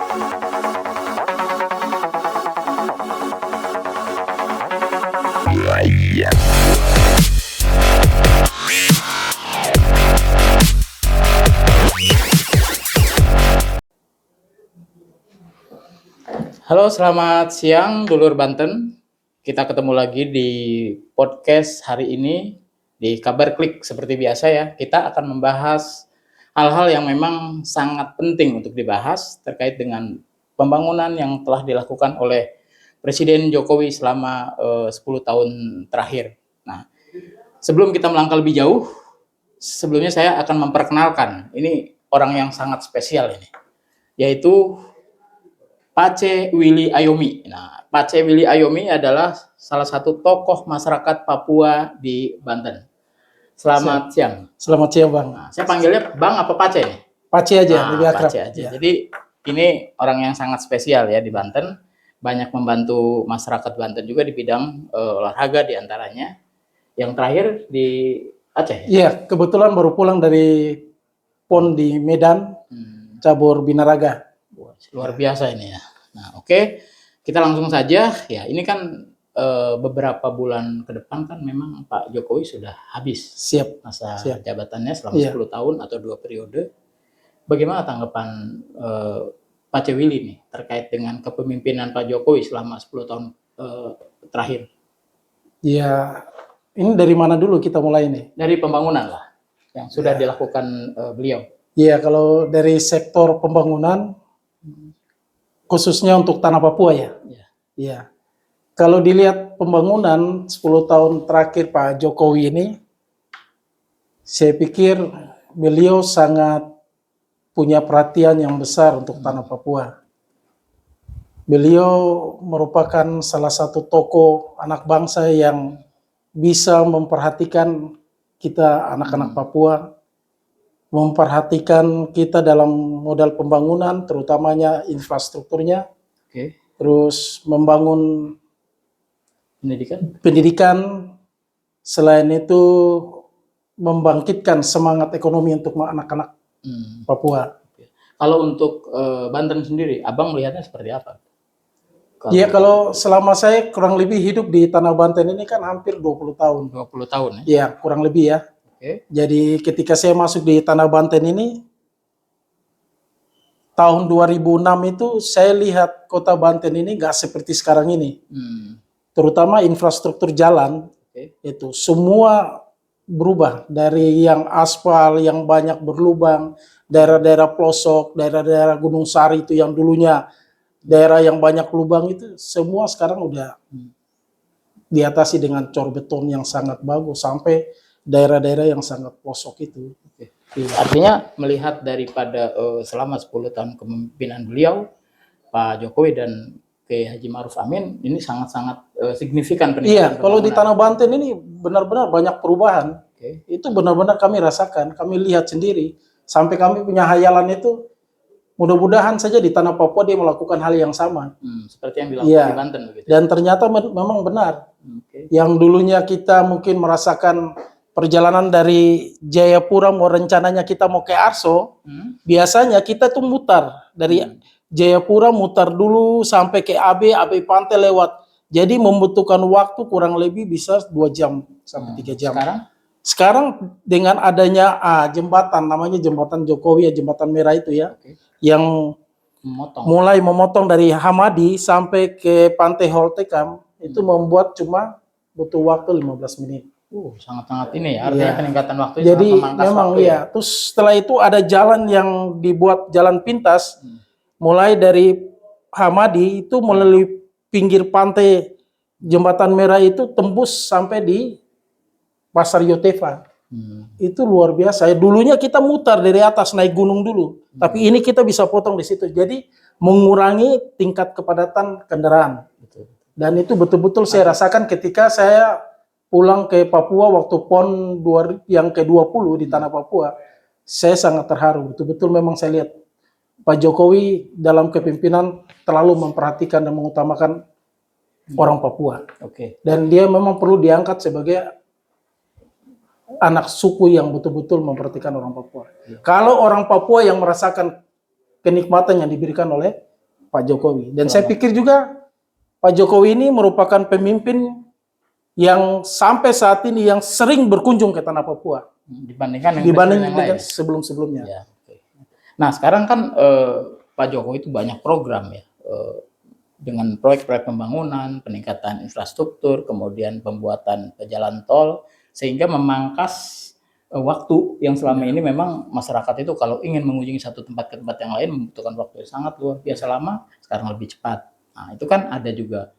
Halo, selamat siang dulur Banten. Kita ketemu lagi di podcast hari ini di Kabar Klik seperti biasa ya. Kita akan membahas hal-hal yang memang sangat penting untuk dibahas terkait dengan pembangunan yang telah dilakukan oleh Presiden Jokowi selama 10 tahun terakhir. Nah, sebelum kita melangkah lebih jauh, sebelumnya saya akan memperkenalkan ini orang yang sangat spesial ini, yaitu Pace Willy Ayomi. Nah, Pace Willy Ayomi adalah salah satu tokoh masyarakat Papua di Banten. Selamat siang. Selamat siang, Bang. Nah, saya panggilnya Bang apa Pace nih? Pace aja, lebih akrab. Pace aja. Ya. Jadi ini orang yang sangat spesial ya di Banten. Banyak membantu masyarakat Banten juga di bidang olahraga diantaranya. Yang terakhir di Aceh. Iya, kebetulan baru pulang dari PON di Medan, cabur binaraga. Luar biasa ini ya. Nah, oke. Kita langsung saja. Ya, ini kan beberapa bulan ke depan kan memang Pak Jokowi sudah habis masa jabatannya selama 10 tahun atau 2 periode. Bagaimana tanggapan Pak Cewili nih terkait dengan kepemimpinan Pak Jokowi selama 10 tahun terakhir? Ya, ini dari mana dulu kita mulai nih? Dari pembangunan lah yang sudah dilakukan beliau. Iya, kalau dari sektor pembangunan khususnya untuk tanah Papua ya. Iya. Kalau dilihat pembangunan 10 tahun terakhir Pak Jokowi ini, saya pikir beliau sangat punya perhatian yang besar untuk tanah Papua. Beliau merupakan salah satu tokoh anak bangsa yang bisa memperhatikan kita anak-anak Papua, memperhatikan kita dalam modal pembangunan, terutamanya infrastrukturnya, terus membangun pendidikan, selain itu membangkitkan semangat ekonomi untuk anak-anak Papua. Kalau untuk Banten sendiri, Abang melihatnya seperti apa? Iya, kalau selama saya kurang lebih hidup di Tanah Banten ini kan hampir 20 tahun. 20 tahun ya? Iya, kurang lebih ya. Jadi ketika saya masuk di Tanah Banten ini, tahun 2006 itu saya lihat kota Banten ini nggak seperti sekarang ini. Terutama infrastruktur jalan, itu semua berubah dari yang aspal yang banyak berlubang, daerah-daerah pelosok, daerah-daerah Gunung Sari itu yang dulunya daerah yang banyak lubang itu semua sekarang udah diatasi dengan cor beton yang sangat bagus sampai daerah-daerah yang sangat pelosok itu. Artinya melihat daripada selama 10 tahun kepemimpinan beliau, Pak Jokowi dan Kiai Haji Ma'ruf Amin ini sangat-sangat signifikan peningkatan. Iya, kalau di Tanah Banten ini benar-benar banyak perubahan. Itu benar-benar kami rasakan, kami lihat sendiri. Sampai kami punya hayalan itu, mudah-mudahan saja di Tanah Papua dia melakukan hal yang sama. Seperti yang dilakukan di Banten begitu. Dan ternyata memang benar. Yang dulunya kita mungkin merasakan perjalanan dari Jayapura mau rencananya kita mau ke Arso, biasanya kita tuh mutar dari Jayapura mutar dulu sampai ke AB Pantai lewat. Jadi membutuhkan waktu kurang lebih bisa 2 jam sampai 3 jam. Sekarang dengan adanya jembatan namanya jembatan Jokowi ya, jembatan merah itu ya, yang mulai memotong dari Hamadi sampai ke Pantai Holtekam, itu membuat cuma butuh waktu 15 menit. Sangat-sangat ini ya, artinya peningkatan waktu. Jadi memang iya. Terus setelah itu ada jalan yang dibuat jalan pintas, mulai dari Hamadi itu melalui pinggir pantai jembatan merah itu tembus sampai di Pasar Yotefa. Itu luar biasa. Dulunya kita mutar dari atas naik gunung dulu, tapi ini kita bisa potong di situ. Jadi mengurangi tingkat kepadatan kendaraan. Dan itu betul-betul saya rasakan ketika saya pulang ke Papua waktu PON yang ke-20 di Tanah Papua. Saya sangat terharu. Betul-betul memang saya lihat Pak Jokowi dalam kepemimpinan terlalu memperhatikan dan mengutamakan orang Papua. Dan dia memang perlu diangkat sebagai anak suku yang betul-betul memperhatikan orang Papua. Kalau orang Papua yang merasakan kenikmatan yang diberikan oleh Pak Jokowi. Dan saya pikir juga Pak Jokowi ini merupakan pemimpin yang sampai saat ini yang sering berkunjung ke tanah Papua dibanding dibanding yang dengan lain. sebelum-sebelumnya. Ya, oke. Nah sekarang kan Pak Jokowi itu banyak program ya, dengan proyek-proyek pembangunan, peningkatan infrastruktur, kemudian pembuatan jalan tol, sehingga memangkas waktu yang selama ini memang masyarakat itu kalau ingin mengunjungi satu tempat ke tempat yang lain membutuhkan waktu yang sangat luar biasa lama, sekarang lebih cepat. Nah itu kan ada juga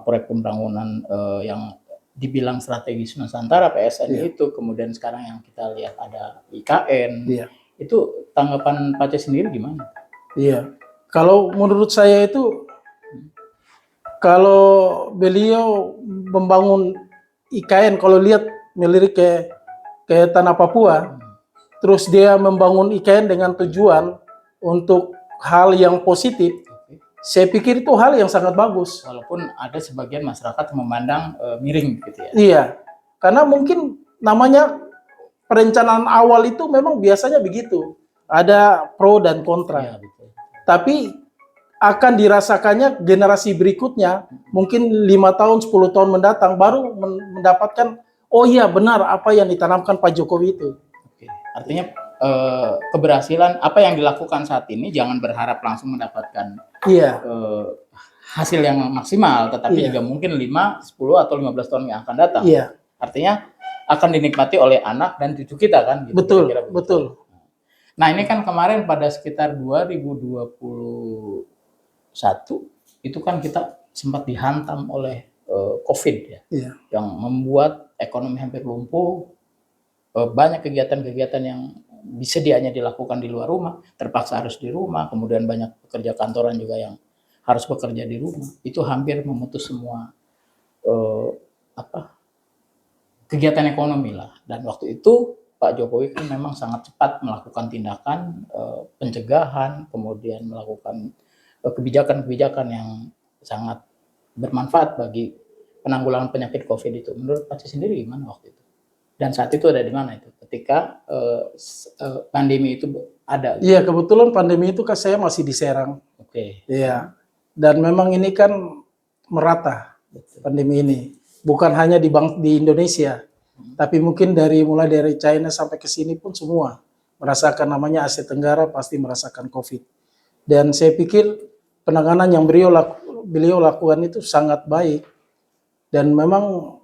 proyek pembangunan yang dibilang strategis Nusantara PSN itu, kemudian sekarang yang kita lihat ada IKN. Itu tanggapan Pak C sendiri gimana? Iya, kalau menurut saya itu, kalau beliau membangun IKN, kalau lihat melirik ke tanah Papua, terus dia membangun IKN dengan tujuan untuk hal yang positif, saya pikir itu hal yang sangat bagus. Walaupun ada sebagian masyarakat yang memandang miring gitu ya. Iya, karena mungkin namanya perencanaan awal itu memang biasanya begitu. Ada pro dan kontra. Iya, betul. Tapi akan dirasakannya generasi berikutnya, mungkin 5 tahun, 10 tahun mendatang, baru mendapatkan, oh iya benar apa yang ditanamkan Pak Jokowi itu. Oke. Artinya keberhasilan apa yang dilakukan saat ini jangan berharap langsung mendapatkan hasil yang maksimal, tetapi juga mungkin 5, 10 atau 15 tahun yang akan datang. Artinya akan dinikmati oleh anak dan cucu kita kan gitu. Betul, betul. Nah, ini kan kemarin pada sekitar 2021 itu kan kita sempat dihantam oleh COVID ya. Yang membuat ekonomi hampir lumpuh. Banyak kegiatan-kegiatan yang disedianya dilakukan di luar rumah, terpaksa harus di rumah, kemudian banyak pekerja kantoran juga yang harus bekerja di rumah. Itu hampir memutus semua kegiatan ekonomi lah. Dan waktu itu Pak Jokowi kan memang sangat cepat melakukan tindakan pencegahan, kemudian melakukan kebijakan-kebijakan yang sangat bermanfaat bagi penanggulangan penyakit COVID itu. Menurut Pak C sendiri gimana waktu itu? Dan saat itu ada di mana itu? Ketika pandemi itu ada. Iya, kebetulan pandemi itu kan saya masih di Serang. Iya. Dan memang ini kan merata pandemi ini. Bukan hanya di Indonesia, tapi mungkin mulai dari China sampai ke sini pun semua merasakan, namanya Asia Tenggara pasti merasakan COVID. Dan saya pikir penanganan yang beliau lakukan itu sangat baik. Dan memang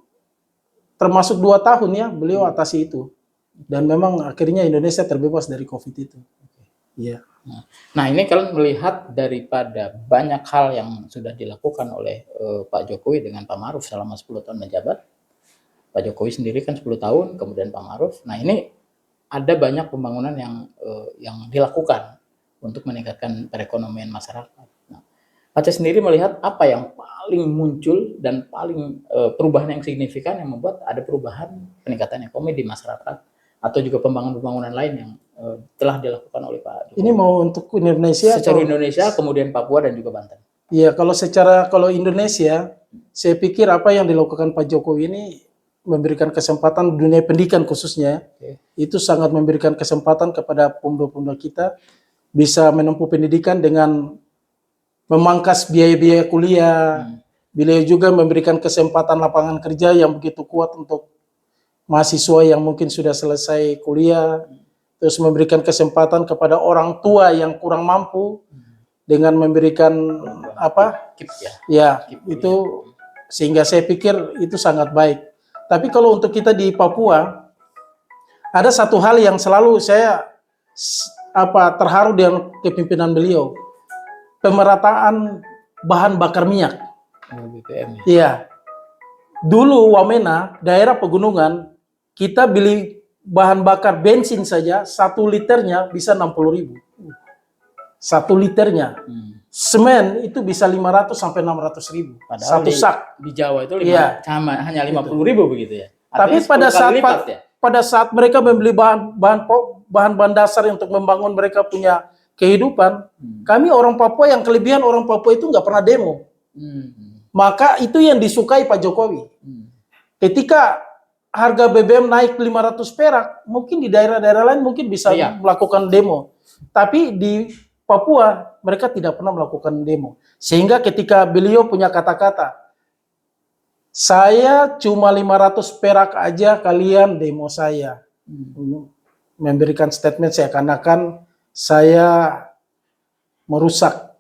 termasuk 2 tahun ya beliau atasi itu. Dan memang akhirnya Indonesia terbebas dari COVID itu. Iya. Nah ini kalau melihat daripada banyak hal yang sudah dilakukan oleh Pak Jokowi dengan Pak Ma'ruf selama 10 tahun menjabat. Pak Jokowi sendiri kan 10 tahun, kemudian Pak Ma'ruf. Nah ini ada banyak pembangunan yang dilakukan untuk meningkatkan perekonomian masyarakat. Nah, Pak C sendiri melihat apa yang paling muncul dan paling perubahan yang signifikan yang membuat ada perubahan peningkatan ekonomi di masyarakat atau juga pembangunan lain yang telah dilakukan oleh Pak Jokowi. Ini mau untuk Indonesia? Secara Indonesia, kemudian Papua dan juga Banten. Iya, kalau Indonesia, saya pikir apa yang dilakukan Pak Jokowi ini memberikan kesempatan dunia pendidikan khususnya, itu sangat memberikan kesempatan kepada pemuda-pemuda kita bisa menempuh pendidikan dengan memangkas biaya-biaya kuliah. Beliau juga memberikan kesempatan lapangan kerja yang begitu kuat untuk mahasiswa yang mungkin sudah selesai kuliah, terus memberikan kesempatan kepada orang tua yang kurang mampu dengan memberikan itu, sehingga saya pikir itu sangat baik. Tapi kalau untuk kita di Papua, ada satu hal yang selalu saya terharu dengan kepemimpinan beliau, pemerataan bahan bakar minyak. Iya. Dulu Wamena, daerah pegunungan, kita beli bahan bakar bensin saja 1 liternya bisa 60.000. 1 liternya. Semen itu bisa 500 sampai 600.000. Padahal satu sak. Di Jawa itu hanya 50.000 begitu ya. Tapi pada saat mereka membeli bahan dasar untuk membangun mereka punya kehidupan, kami orang Papua yang kelebihan orang Papua itu nggak pernah demo. Maka itu yang disukai Pak Jokowi. Ketika harga BBM naik 500 perak, mungkin di daerah-daerah lain mungkin bisa melakukan demo. Tapi di Papua mereka tidak pernah melakukan demo. Sehingga ketika beliau punya kata-kata, saya cuma 500 perak aja kalian demo saya. Memberikan statement seakan-akan saya merusak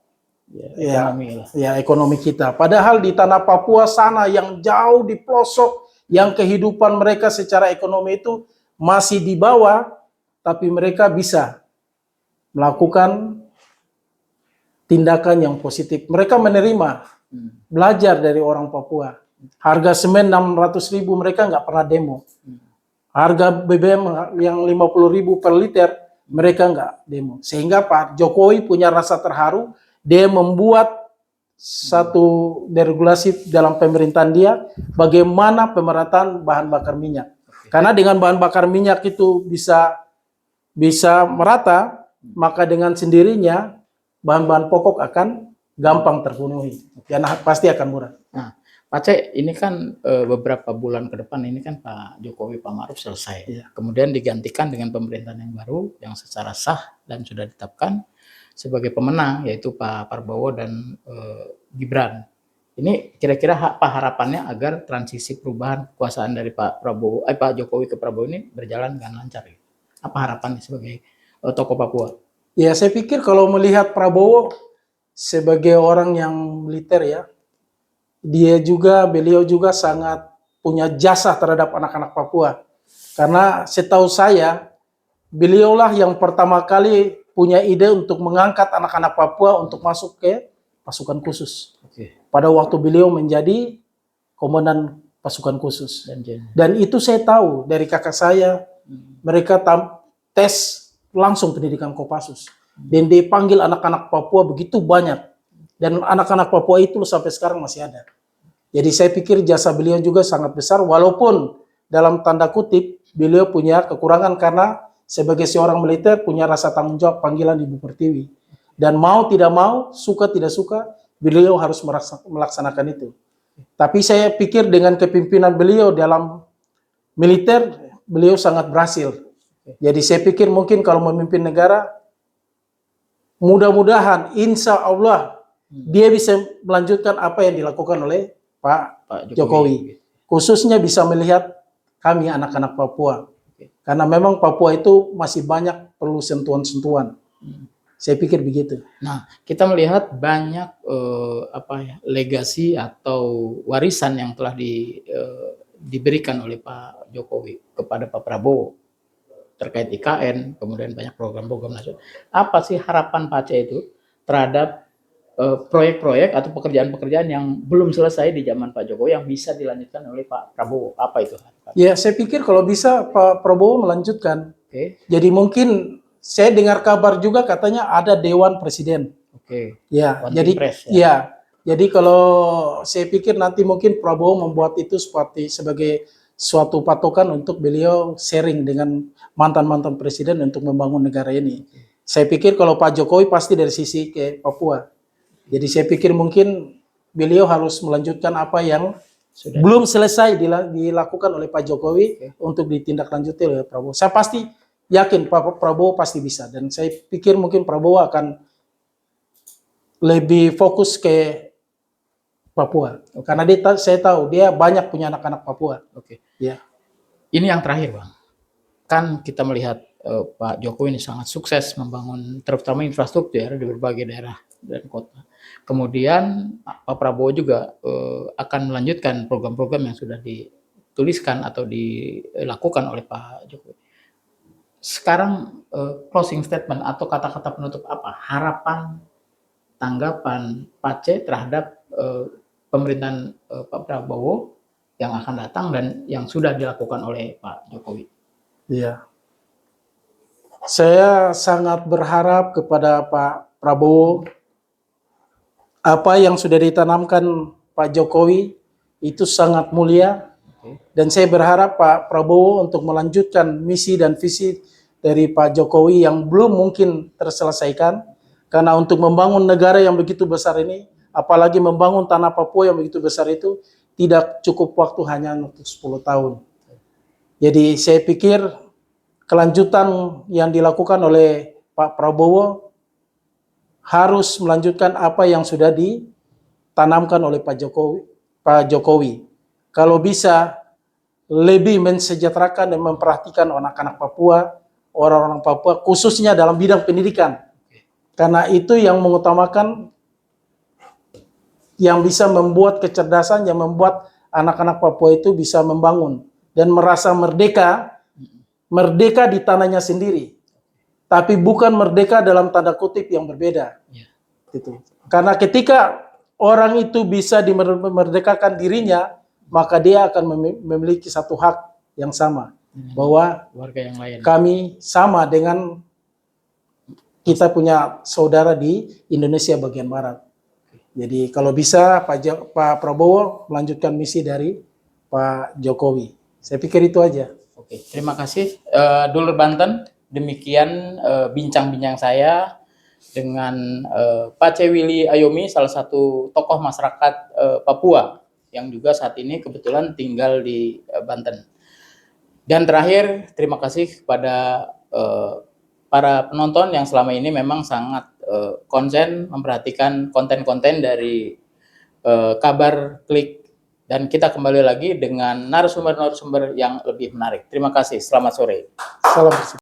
ekonomi kita. Padahal di tanah Papua sana yang jauh di pelosok, yang kehidupan mereka secara ekonomi itu masih di bawah, tapi mereka bisa melakukan tindakan yang positif. Mereka menerima, belajar dari orang Papua. Harga semen 600.000 mereka nggak pernah demo. Harga BBM yang 50.000 per liter mereka nggak demo. Sehingga Pak Jokowi punya rasa terharu, dia membuat satu deregulasi dalam pemerintahan dia bagaimana pemerataan bahan bakar minyak. Karena dengan bahan bakar minyak itu bisa merata, maka dengan sendirinya bahan-bahan pokok akan gampang terpenuhi dan pasti akan murah. Nah, Pak C, ini kan beberapa bulan ke depan ini kan Pak Jokowi, Pak Ma'ruf selesai. Kemudian digantikan dengan pemerintahan yang baru yang secara sah dan sudah ditetapkan sebagai pemenang, yaitu Pak Prabowo dan Gibran. Ini kira-kira apa harapannya agar transisi perubahan kekuasaan dari Pak Jokowi ke Prabowo ini berjalan dengan lancar? Apa harapannya sebagai tokoh Papua? Ya, saya pikir kalau melihat Prabowo sebagai orang yang militer ya, beliau juga sangat punya jasa terhadap anak-anak Papua. Karena setahu saya, beliaulah yang pertama kali punya ide untuk mengangkat anak-anak Papua untuk masuk ke pasukan khusus. Pada waktu beliau menjadi komandan pasukan khusus. Dan itu saya tahu dari kakak saya, mereka tes langsung pendidikan Kopassus. Dan dipanggil anak-anak Papua begitu banyak. Dan anak-anak Papua itu sampai sekarang masih ada. Jadi saya pikir jasa beliau juga sangat besar, walaupun dalam tanda kutip beliau punya kekurangan karena sebagai seorang militer punya rasa tanggung jawab panggilan Ibu Pertiwi. Dan mau tidak mau, suka tidak suka, beliau harus melaksanakan itu. Tapi saya pikir dengan kepimpinan beliau dalam militer, beliau sangat berhasil. Jadi saya pikir mungkin kalau memimpin negara, mudah-mudahan insya Allah dia bisa melanjutkan apa yang dilakukan oleh Pak Jokowi. Khususnya bisa melihat kami anak-anak Papua. Karena memang Papua itu masih banyak perlu sentuhan-sentuhan. Saya pikir begitu. Nah, kita melihat banyak legasi atau warisan yang telah diberikan oleh Pak Jokowi kepada Pak Prabowo terkait IKN, kemudian banyak program-program nasional. Apa sih harapan Pak C itu terhadap proyek-proyek atau pekerjaan-pekerjaan yang belum selesai di zaman Pak Jokowi yang bisa dilanjutkan oleh Pak Prabowo? Apa itu? Ya, saya pikir kalau bisa Pak Prabowo melanjutkan. Jadi mungkin saya dengar kabar juga katanya ada Dewan Presiden. Ya, jadi kalau saya pikir nanti mungkin Prabowo membuat itu sebagai suatu patokan untuk beliau sharing dengan mantan-mantan presiden untuk membangun negara ini. Saya pikir kalau Pak Jokowi pasti dari sisi ke Papua. Jadi saya pikir mungkin beliau harus melanjutkan apa yang belum selesai dilakukan oleh Pak Jokowi untuk ditindaklanjuti oleh Prabowo. Saya pasti yakin Pak Prabowo pasti bisa. Dan saya pikir mungkin Prabowo akan lebih fokus ke Papua. Karena saya tahu dia banyak punya anak-anak Papua. Ya. Ini yang terakhir, Bang. Kan kita melihat Pak Jokowi ini sangat sukses membangun terutama infrastruktur di berbagai daerah dan kota. Kemudian Pak Prabowo juga akan melanjutkan program-program yang sudah dituliskan atau dilakukan oleh Pak Jokowi. Sekarang closing statement atau kata-kata penutup apa? Harapan, tanggapan Pak C terhadap pemerintahan Pak Prabowo yang akan datang dan yang sudah dilakukan oleh Pak Jokowi. Iya. Saya sangat berharap kepada Pak Prabowo apa yang sudah ditanamkan Pak Jokowi itu sangat mulia. Dan saya berharap Pak Prabowo untuk melanjutkan misi dan visi dari Pak Jokowi yang belum mungkin terselesaikan. Karena untuk membangun negara yang begitu besar ini, apalagi membangun tanah Papua yang begitu besar itu, tidak cukup waktu hanya untuk 10 tahun. Jadi saya pikir kelanjutan yang dilakukan oleh Pak Prabowo harus melanjutkan apa yang sudah ditanamkan oleh Pak Jokowi. Kalau bisa lebih mensejahterakan dan memperhatikan anak-anak Papua, orang-orang Papua, khususnya dalam bidang pendidikan. Karena itu yang mengutamakan, yang bisa membuat kecerdasan, yang membuat anak-anak Papua itu bisa membangun dan merasa merdeka di tanahnya sendiri. Tapi bukan merdeka dalam tanda kutip yang berbeda. Gitu. Karena ketika orang itu bisa dimerdekakan dirinya, maka dia akan memiliki satu hak yang sama. Bahwa warga yang lain. Kami sama dengan kita punya saudara di Indonesia bagian Barat. Jadi kalau bisa Pak Prabowo melanjutkan misi dari Pak Jokowi. Saya pikir itu aja. Oke, terima kasih Dulur Banten. Demikian bincang-bincang saya dengan Pak Cewili Ayomi, salah satu tokoh masyarakat Papua yang juga saat ini kebetulan tinggal di Banten. Dan terakhir, terima kasih kepada para penonton yang selama ini memang sangat konsen memperhatikan konten-konten dari Kabar Klik. Dan kita kembali lagi dengan narasumber-narasumber yang lebih menarik. Terima kasih, selamat sore. Salam bersama.